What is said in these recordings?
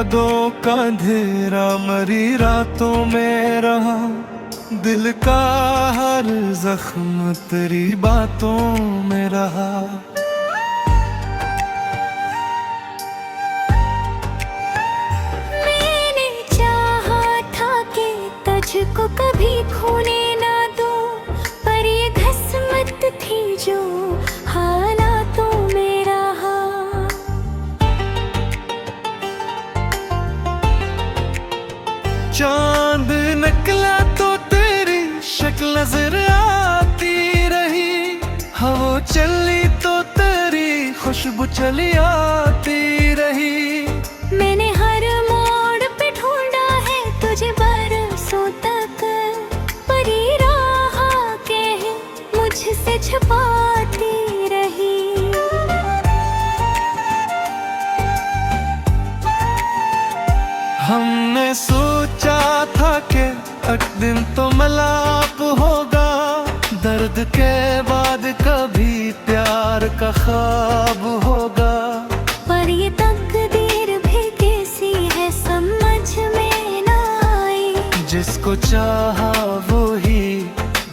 यादों का अंधेरा मरी रातों में रहा, दिल का हर जख्म तेरी बातों में रहा। मैंने चाहा था कि तुझको कभी खोने ना दूं, पर ये किस्मत थी जो हालातों में रहा। चांद निकला तो तेरी शक्ल नजर आती रही, हवा चली तो तेरी खुशबू चली आती रही। मैंने हर मोड़ पे ढूंढा है तुझे बरसों तक, पर ये राह के मुझसे छुपाती रही। हमने सोचा था कि एक दिन तो मिलाप होगा, दर्द के बाद कभी प्यार का ख्वाब होगा। पर ये तकदीर भी कैसी है समझ में ना आई, जिसको चाहा वो ही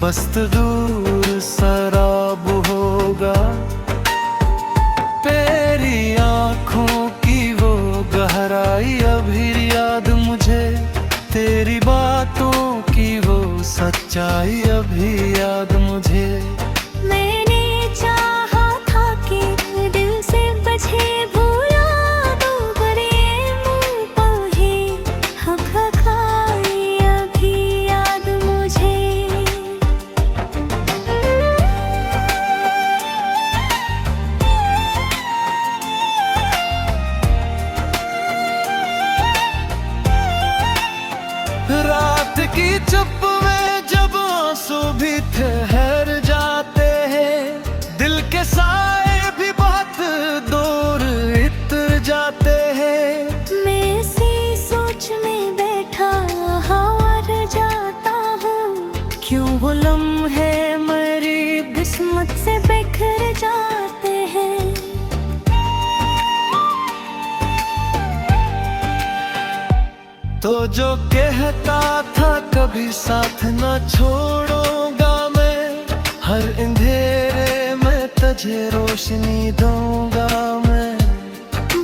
बस दूर सराब होगा। तेरी आँखों की वो गहराई अभी याद मुझे, तेरी बातों की वो सच्चाई अभी याद मुझे। मैंने चाहा था कि दिल से बचे भूला दो, पर ये मुँह पर ही हक खाई अभी याद मुझे। रात की चुप में जब आंसू भी ठहर जाते हैं, दिल के साए भी बहुत दूर इतर जाते हैं। मैं इसी सोच में बैठा हार जाता हूँ, क्यों वो लम्हे मेरी किस्मत से बिखर जाते हैं। तो जो कहता था कभी साथ न छोड़ूंगा मैं, हर अंधेरे में तुझे रोशनी दूंगा मैं।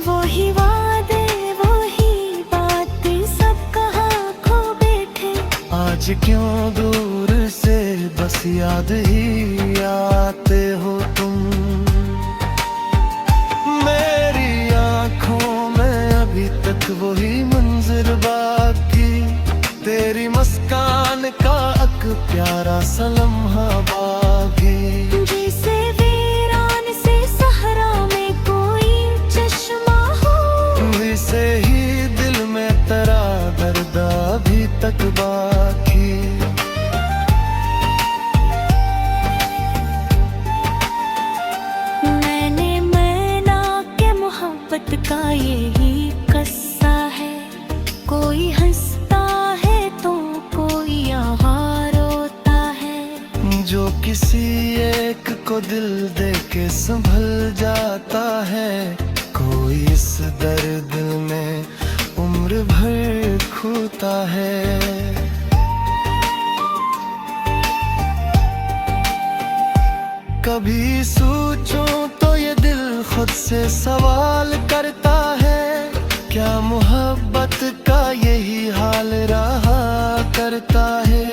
वही वादे वही बातें सब कहाँ खो बैठे, आज क्यों दूर से बस याद ही आते हो तुम। मेरी आँखों में अभी तक वही मंजर बाकी, तेरी मुस्कान का एक प्यारा सा लम्हा बाकी। जैसे वीरान से सहरा में कोई चश्मा हो, वैसे ही दिल में तेरा दर्द अभी तक बाकी। मैंने के मोहब्बत का यही किस्सा है, कोई हंसता है तो कोई यहाँ रोता है। जो किसी एक को दिल दे के संभल जाता है, कोई इस दर्द में उम्र भर खोता है। कभी सोचूं तो ये दिल खुद से सवाल करता है, क्या मोहब्बत का यही हाल रहा करता है।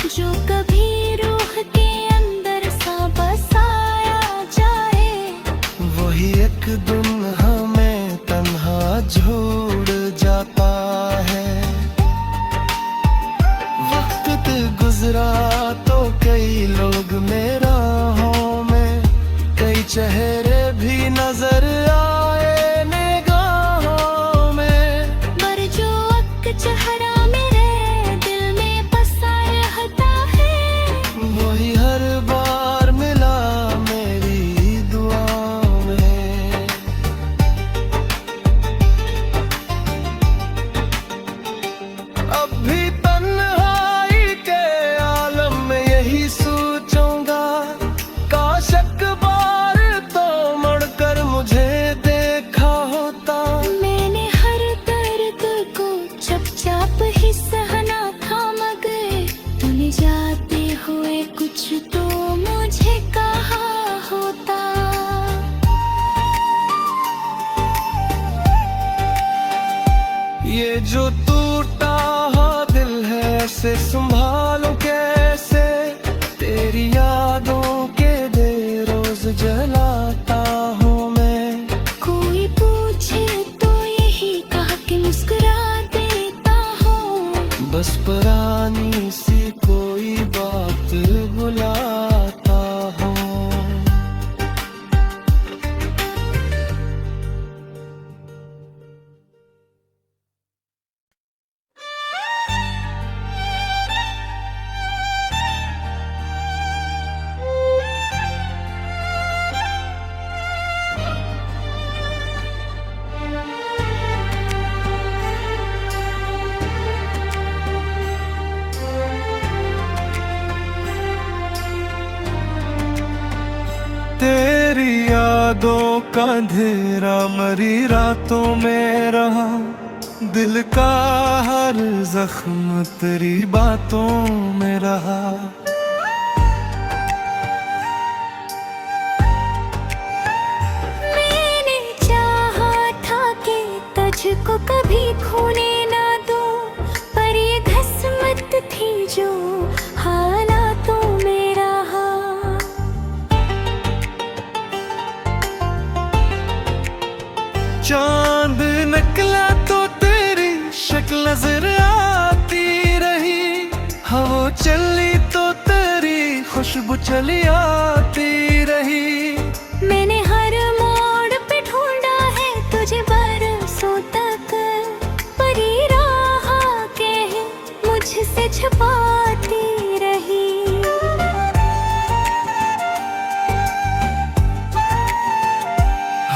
जो कभी रूह के अंदर सा बसाया जाए, वही एक दिन हमें तन्हा छोड़ जाता है। वक्त गुजरा तो कई लोग मेरे राहों में, कई चेहरे भी नजर आए निगाहों में। पर जो एक चेहरा मेरे दिल में बसा कुछ तो मुझे कहा होता। ये जो टूटा दिल है ऐसे संभालूं कैसे, तेरी यादों के दे रोज जलाता हूँ मैं। कोई पूछे तो यही कहा कि मुस्कुरा देता हूँ, बस पुरानी सी कोई बात बुलाता हूँ। तेरी यादों का अंधेरा मरी रातों में रहा, दिल का हर जख्म तेरी बातों में रहा। मैंने चाहा था कि तुझको कभी खोने ना दूं, पर ये किस्मत थी जो हालातों में रहा। चांद निकला तो तेरी शक्ल नजर आती रही, हवा चली तो तेरी खुशबू चली आती रही। मैंने हर मोड़ पे ढूंढा है तुझे बरसों तक, पर ये राह के मुझसे छुपाती रही।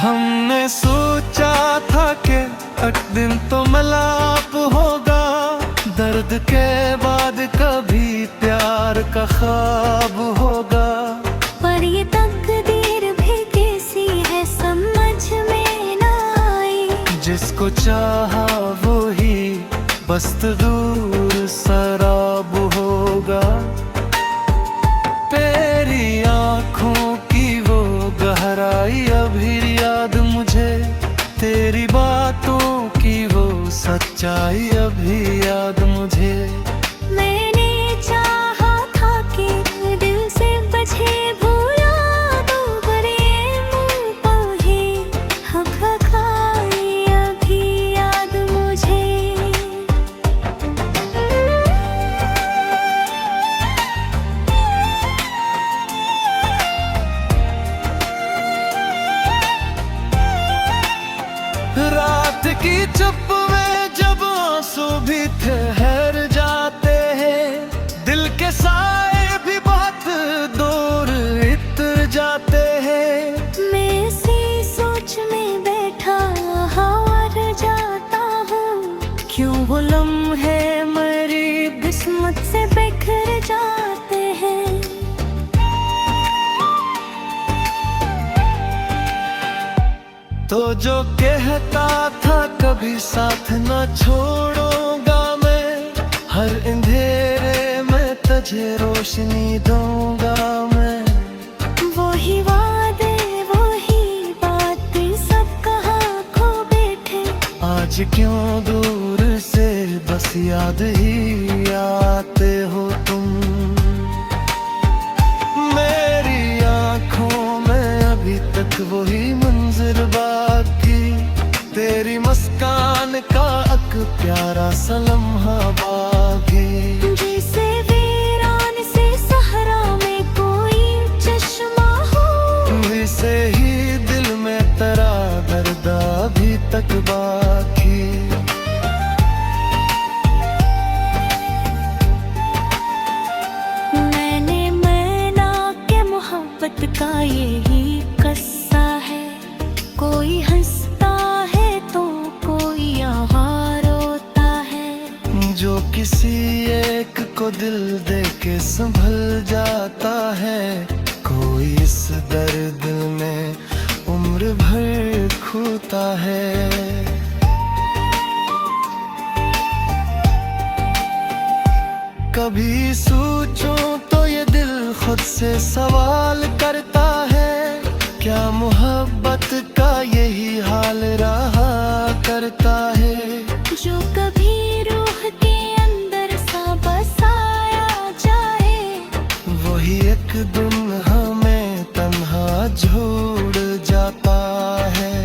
हमने सोचा था कि एक दिन तो मिलाप होगा, दर्द के बाद कभी प्यार का ख्वाब होगा। पर ये तकदीर भी कैसी है समझ में ना आई, जिसको चाहा वो ही बस दूर शराब होगा। तेरी आँखों की वो गहराई अभी याद मुझे, तेरी बातों की वो सच्चाई अभी याद मुझे। मैंने चाहा था कि दिल से बचे भूला दो, पर ये मुँह पर ही हक खाई अभी याद मुझे। रात की चुप में जब आंसू भी ठहर जाते हैं, दिल के साए भी बहुत दूर इतर जाते हैं। मैं इसी सोच में बैठा हार जाता हूँ, क्यों वो लम्हे मेरी किस्मत से बिखर जाते हैं। तो जो कहता था कभी साथ न छोड़ूंगा मैं, हर अंधेरे में तुझे रोशनी दूंगा मैं। वही वादे वही बात सब कहाँ खो बैठे, आज क्यों दूर से बस याद ही आते हो तुम। मेरी आँखों में अभी तक वही मंजर बाकी, तेरी मुस्कान का एक प्यारा सा लम्हा बाकी। जैसे वीरान से सहरा में कोई चश्मा हो, वैसे ही दिल में तेरा दर्द अभी तक बाकी। मैंने के मोहब्बत का यही किस्सा है, कोई हंसता है तो कोई यहाँ रोता है। जो किसी एक को दिल दे के संभल जाता है, कोई इस दर्द में उम्र भर खोता है। कभी सोचूं तो ये दिल खुद मुझसे सवाल करता है, क्या मोहब्बत का यही हाल रहा करता है। जो कभी रूह के अंदर सा बसाया जाए, वही एक दिन हमें तन्हा छोड़ जाता है।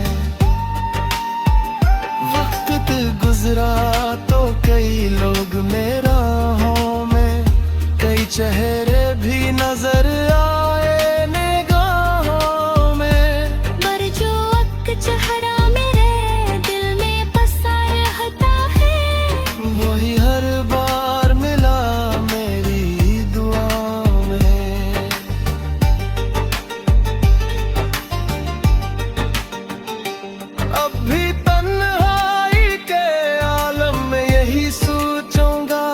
वक्त गुजरा तो कई लोग मेरे राहों में, कई चेहरे भी नजर आए निगाहों में। पर जो अक चेहरा मेरे दिल में बसा रहता है, वही हर बार मिला मेरी दुआओं में। अब भी तन्हाई के आलम में यही सोचूंगा,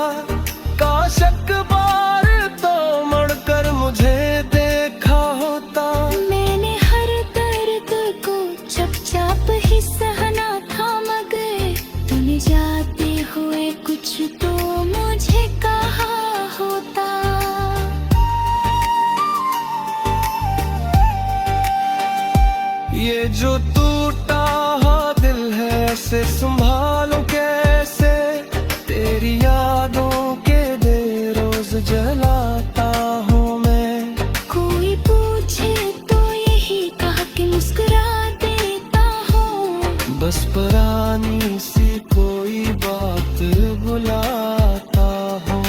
काश एक बार तो मुड़कर मुझे देखा होता। मैंने हर दर्द को चुपचाप ही सहना था, मगर तूने जाते हुए कुछ तो मुझे कहा होता। ये जो टूटा दिल है, ऐसे संभालूं कैसे। तेरी यादों के दे रोज जलाता हूँ मैं। कोई पूछे तो यही कहा कि मुस्कुरा देता हूँ, बस पुरानी सी कोई बात बुलाता हूँ।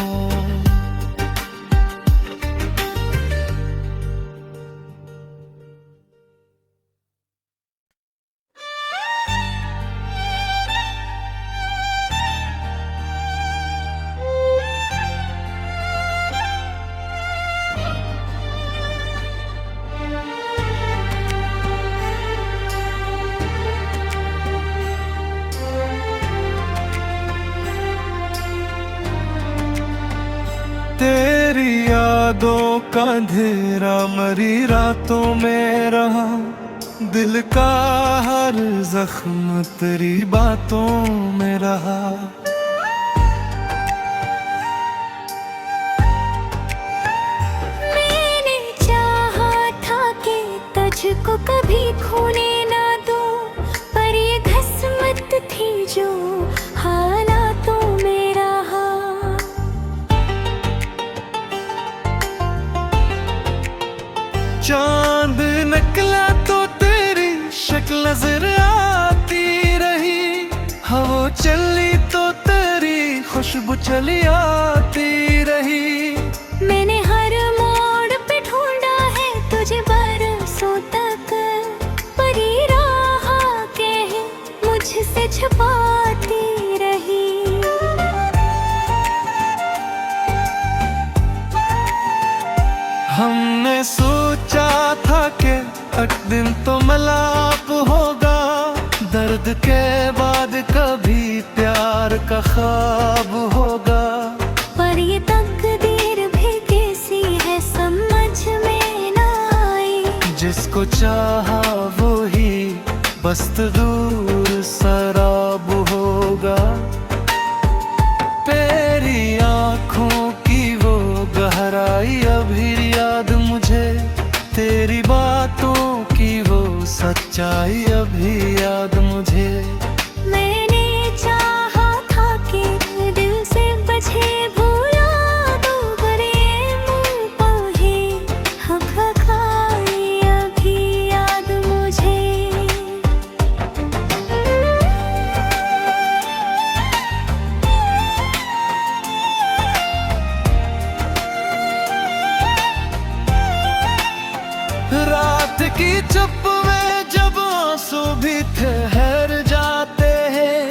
तेरी यादों का अंधेरा मरी रातों में रहा, दिल का हर जख्म तेरी बातों में रहा। मैंने चाहा था कि तुझको कभी खोने ना दूं, पर ये किस्मत थी जो हालातों में रहा। चांद निकला तो तेरी शक्ल नजर आती रही, हवा चली तो तेरी खुशबू चली आती रही। मैंने हर मोड़ पे ढूंढा है तुझे बरसों तक, पर ये राह के मुझसे छुपाती रही। हमने सोचा था कि एक दिन तो मिलाप होगा, दर्द के बाद कभी प्यार का ख्वाब होगा। पर ये तकदीर भी कैसी है समझ में ना आई, जिसको चाहा वो ही बस दूर सराब होगा। तेरी आँखों की वो गहराई अभी याद मुझे, तेरी बातों की वो सच्चाई अभी याद मुझे। मैंने चाहा था कि दिल से बचे भूला दो, पर ये मुँह पर ही हक खाई अभी याद मुझे। रात की चुप में जब आंसू भी ठहर जाते हैं,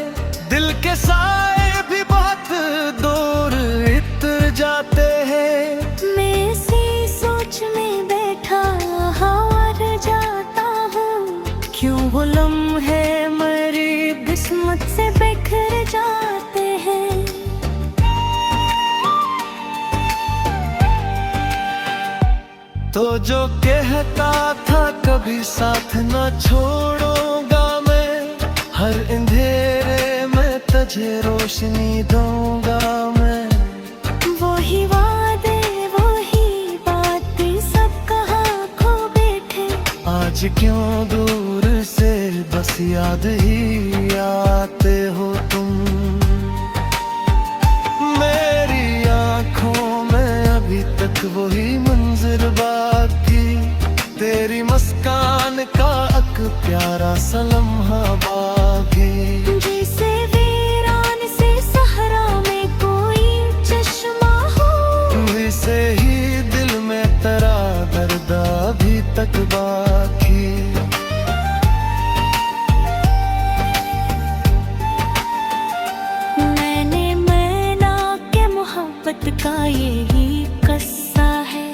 दिल के साए भी बहुत दूर इतर जाते हैं। मैं इसी सोच में बैठा हार जाता हूँ, क्यों वो लम्हे मेरी किस्मत से बिखर जाते हैं। तो जो कहता था कभी साथ न छोड़ूंगा मैं, हर अंधेरे में तुझे रोशनी दूंगा मैं। वही वादे वही बातें आज क्यों दूर से बस याद ही आते हो तुम। मेरी आंखों में अभी तक वही मंजर बाकी, तेरी मुस्कान का एक प्यारा सा लम्हा बाकी। जैसे वीरान से सहरा में कोई चश्मा हो, वैसे ही दिल में तेरा दर्द अभी तक बाकी। मैंने के मोहब्बत का यही किस्सा है,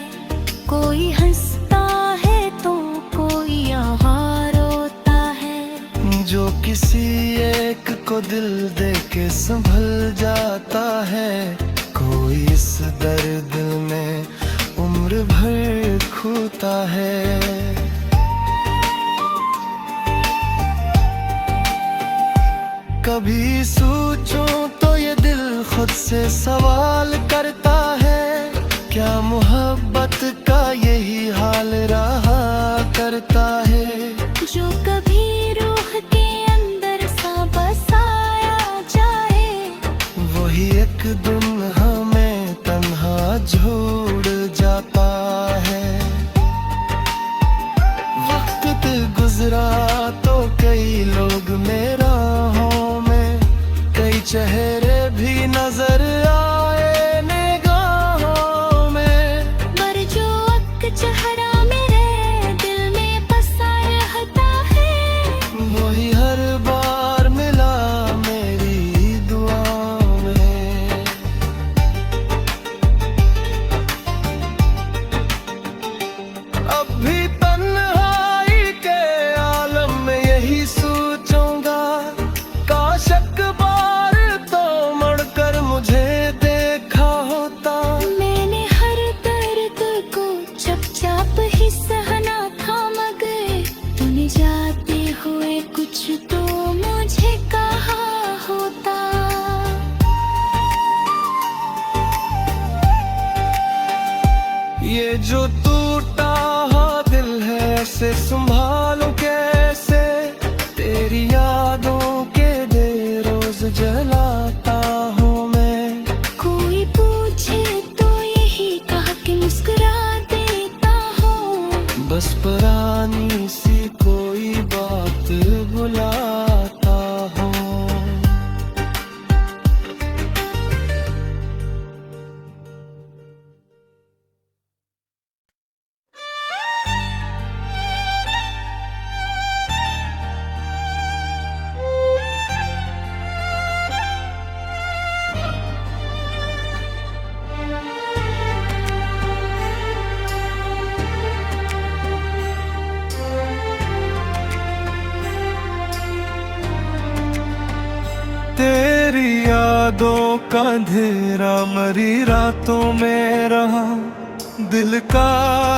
कोई हंसता है तो कोई यहाँ रोता है। जो किसी एक को दिल दे के संभल जाता है, कोई इस दर्द में उम्र भर खोता है। कभी सोचूं तो ये दिल खुद से सवाल करता है, क्या मोहब्बत का यही हाल रहा करता है। जो कभी रूह के अंदर सा बसाया जाए, वही एक दिन हमें तन्हा छोड़ जाता है। वक्त गुजरा तो कई लोग मेरा चेहरे भी नजर आए निगाहों में, पर जो एक चेहरा मेरे दिल में बसा रहता है, वही हर बार मिला मेरी दुआओं में। अब भी तन्हाई के आलम में यही सोचूंगा, काश एक बार मुझे देखा होता। मैंने हर दर्द को चुपचाप ही सहना था, मगर तूने जाते हुए कुछ तो मुझे कहा होता। ये जो टूटा हुआ दिल है से संभालूं कैसे, तेरी यादों के दे रोज जलाता हूँ मैं। कोई पूछे तो यही कहा कि मुस्कुरा देता हूँ, बस पुरानी सी कोई बात बुलाता हूँ। तेरी यादों का अंधेरा मरी रातों में रहा, दिल का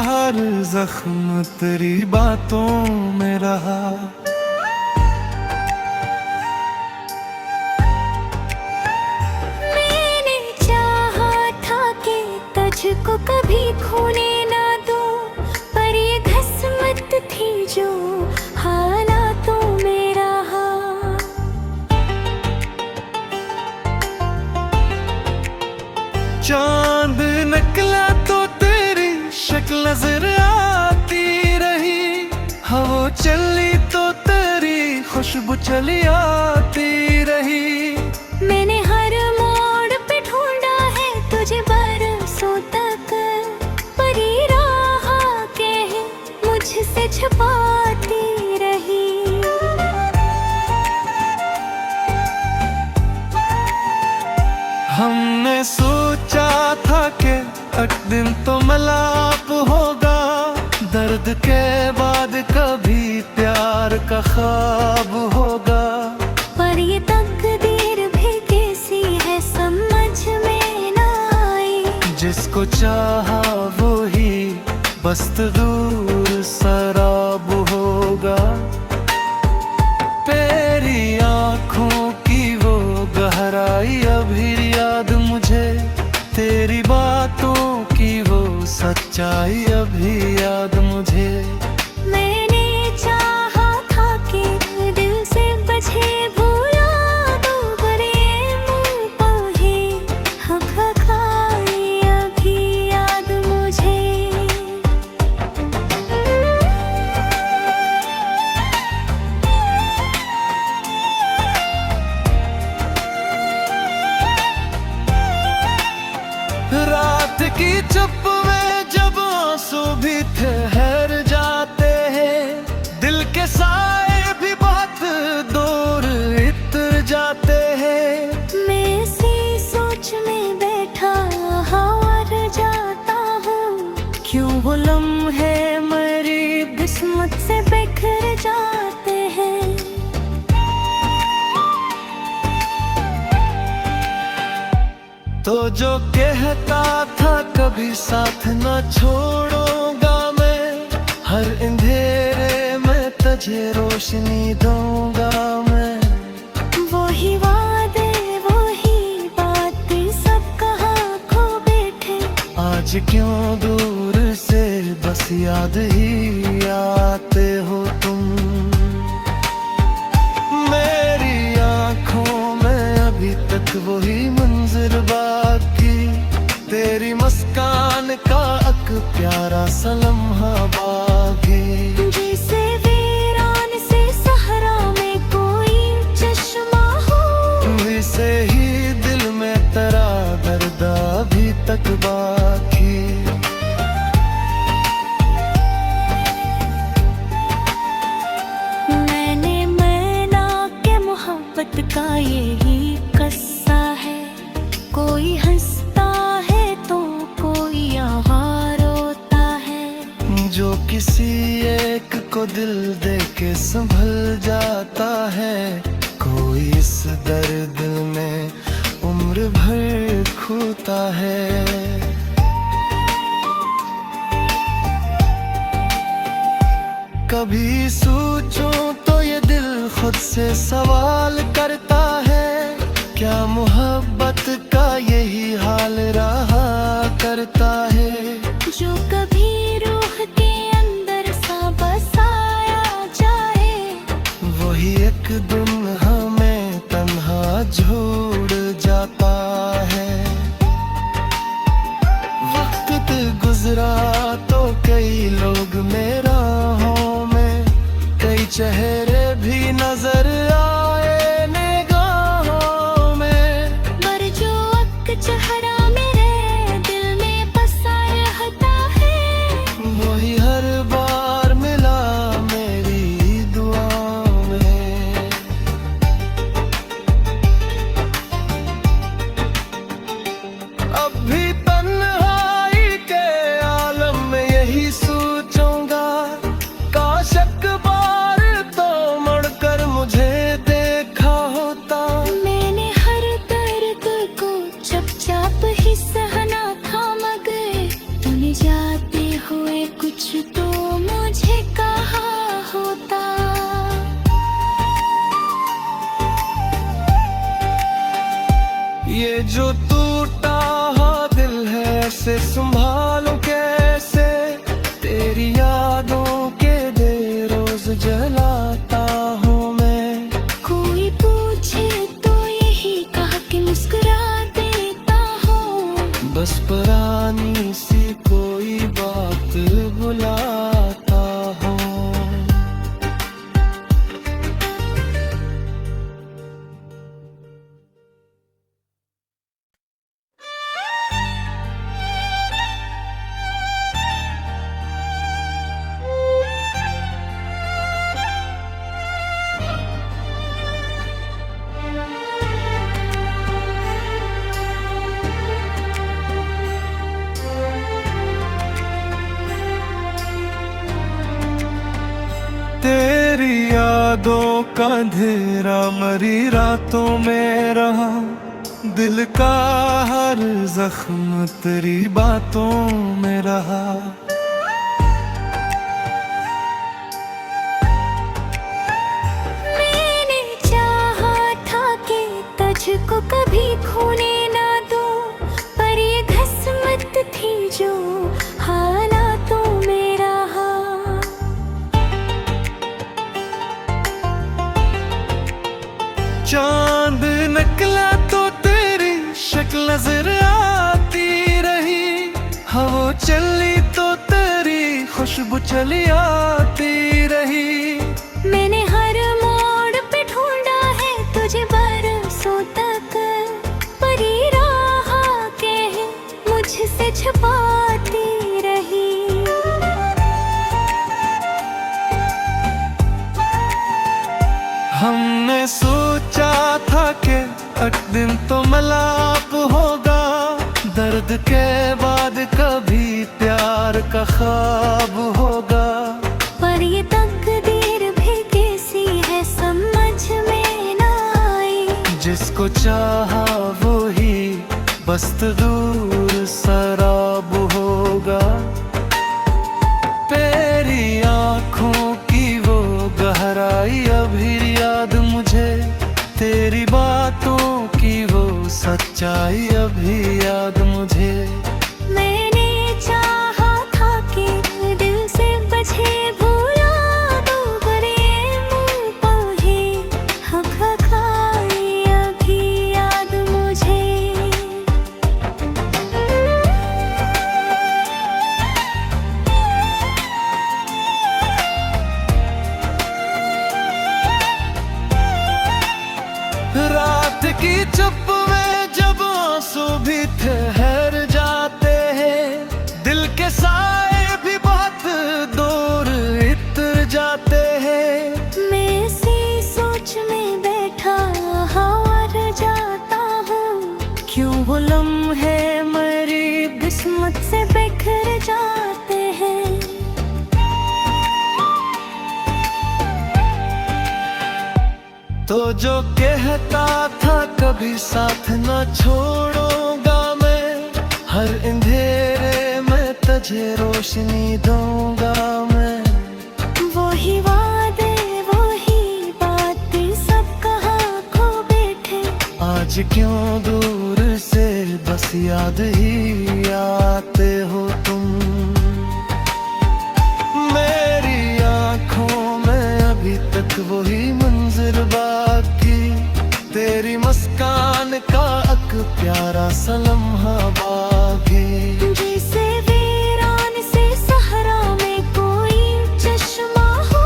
हर जख्म तेरी बातों में रहा। मैंने चाहा था कि तुझको कभी खोने ना दो, पर ये किस्मत थी जो हालातों में रहा। चांद निकला तो तेरी शक्ल नजर आती रही, हवा चली तो तेरी खुशबू चली आती रही। मैंने हर मोड़ पे ढूंढा है तुझे बरसों तक, पर ये राह के मुझसे छुपाती रही। हमने सोचा था कि एक दिन तो मिलाप होगा, दर्द के बाद कभी प्यार का ख्वाब होगा। पर ये तकदीर भी कैसी है समझ में ना आई, जिसको चाहा वो ही बस दूर शराब होगा। तेरी आँखों की वो गहराई अभी याद मुझे, तेरी बातों की वो सच्चाई अभी याद मुझे। मैंने क्यों वो लम्हे मेरी किस्मत से बिखर जाते हैं। तो जो कहता था कभी साथ न छोड़ूंगा मैं, हर अंधेरे में तुझे रोशनी दूंगा मैं। वही वादे वही बातें सब कहाँ खो बैठे, आज क्यों दूर से बस याद ही आते हो तुम। मेरी आंखों में अभी तक वही मंजर बाकी, तेरी मुस्कान का एक प्यारा सा लम्हा बाकी। जैसे वीरान से सहरा में कोई चश्मा हो, वैसे ही दिल में तेरा दर्द अभी तक बाकी। मैंने के मोहब्बत का यही किस्सा है, कोई हंसता है तो कोई यहाँ रोता है। जो किसी एक को दिल दे के संभल जाता है, कोई इस दर्द में उम्र भर खोता है। कभी सोचूं तो ये दिल खुद से सवाल करता है, क्या मोहब्बत का यही हाल रहा करता है। जो कभी रूह के अंदर सा बसाया जाए, वही एक दिन हमें तन्हा छोड़ जाता है। वक्त गुजरा तो कई लोग मेरे राहों में, कई चेहरे भी नजर आए निगाहों में। पर जो एक चेहरा मेरे दिल में बसा रहता है, वही हर बार मिला मेरी दुआओं में। अब भी तन्हाई के आलम में यही सोचूंगा, काश एक बार तो मुड़कर मुझे देखा होता। मैंने हर दर्द को चुपचाप ही सहना था, मगर तूने जाते हुए कुछ तो मुझे कहा होता। ये जो टूटा हुआ दिल है ऐसे संभालूं कैसे, तेरी यादों के दे रोज जलाता हूँ मैं। कोई पूछे तो यही कहा कि मुस्कुरा देता हूँ, बस पुरानी सी कोई बात बुलाता हूँ। तेरी यादों का अंधेरा मरी रातों में रहा, दिल का हर जख्म तेरी बातों में रहा। मैंने चाहा था कि तुझको कभी खोने ना दूं, पर ये किस्मत थी जो हालातों में रहा। चांद निकला तो तेरी शक्ल नजर आती रही, हवा चली तो तेरी खुशबू चली आती रही। मैंने हर मोड़ पे ढूंढा है तुझे बरसों तक, पर ये राह के मुझसे छुपाती रही। हमने सोचा था कि एक दिन तो मिलाप होगा, दर्द के बाद कभी प्यार प्यार का ख्वाब होगा। पर ये तकदीर भी कैसी है समझ में ना आई। जिसको चाहा वो ही बस्त दूर सराब होगा। तेरी आँखों की वो गहराई अभी याद मुझे, तेरी बातों की वो सच्चाई अभी याद मुझे। मैंने चाहा था कि दिल से बचे भूला दो, पर ये मुँह पर ही हक खाई अभी याद मुझे। रात की चुप में जब आंसू भी ठहर जाते हैं, दिल के साए भी बहुत दूर इतर जाते हैं। मैं इसी सोच में बैठा हार जाता हूँ, क्यों वो लम्हे मेरी किस्मत से बिखर जाते हैं। तो जो कहता था कभी साथ न छोड़ूंगा मैं, हर अंधेरे में तुझे रोशनी दूंगा मैं। वही वादे वही बातें सब कहाँ खो बैठे। आज क्यों दूर से बस याद ही आते हो तुम। मेरी आँखों में अभी तक वही मंजर बाकी, तेरी मुस्कान का एक प्यारा सा लम्हा बाकी। जैसे वीरान से सहरा में कोई चश्मा हो,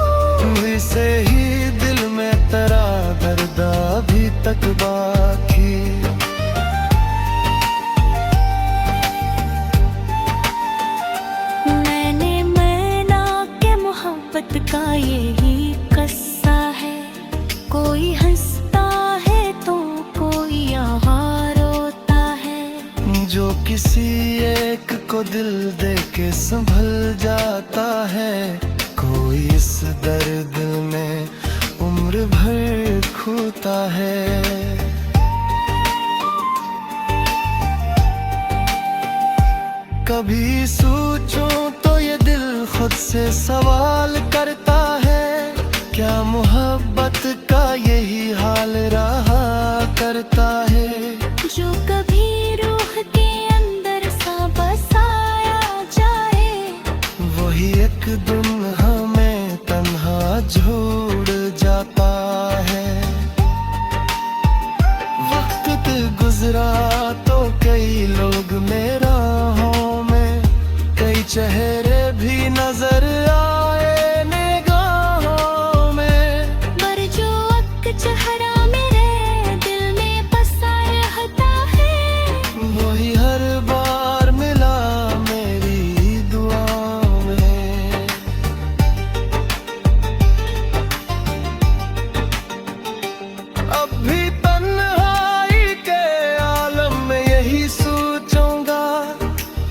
वैसे ही दिल में तेरा दर्द अभी तक बाकी। मैंने के मोहब्बत का यही किस्सा है। कोई हंसता है तो कोई यहाँ रोता है। जो किसी एक को दिल दे के संभल जाता है, कोई इस दर्द में उम्र भर खोता है। कभी सोचूं तो ये दिल खुद से सवाल करता है, क्या मोहब्बत का यही हाल रहा करता है। जो कभी रूह के अंदर सा बसाया जाए, वही एक दिन हमें तन्हा छोड़ जाता है। वक्त गुजरा तो कई लोग मेरे राहों में, कई चेहरे भी नजर आए निगाहों में। पर जो एक चेहरा मेरे दिल में बसा रहता है, वही हर बार मिला मेरी दुआओं में। अब भी तन्हाई के आलम में यही सोचूंगा,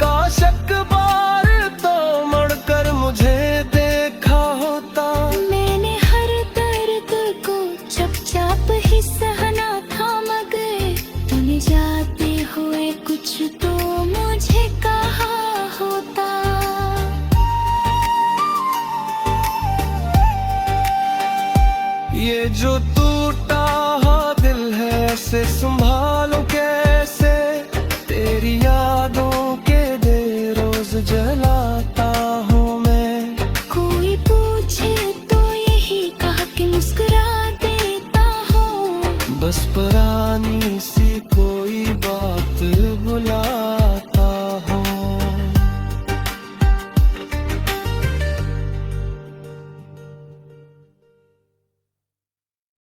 काश एक बार तो मुड़कर मुझे देखा होता। मैंने हर दर्द को चुपचाप ही सहना था, मगर तुम जाते हुए कुछ तो मुझे कहा होता। ये जो टूटा हुआ दिल है ऐसे संभालूं कैसे, तेरी यादों के दे रोज जलाता हूँ मैं। कोई पूछे तो यही कहा कि मुस्कुरा देता हूँ, बस पुरानी सी कोई बात बुला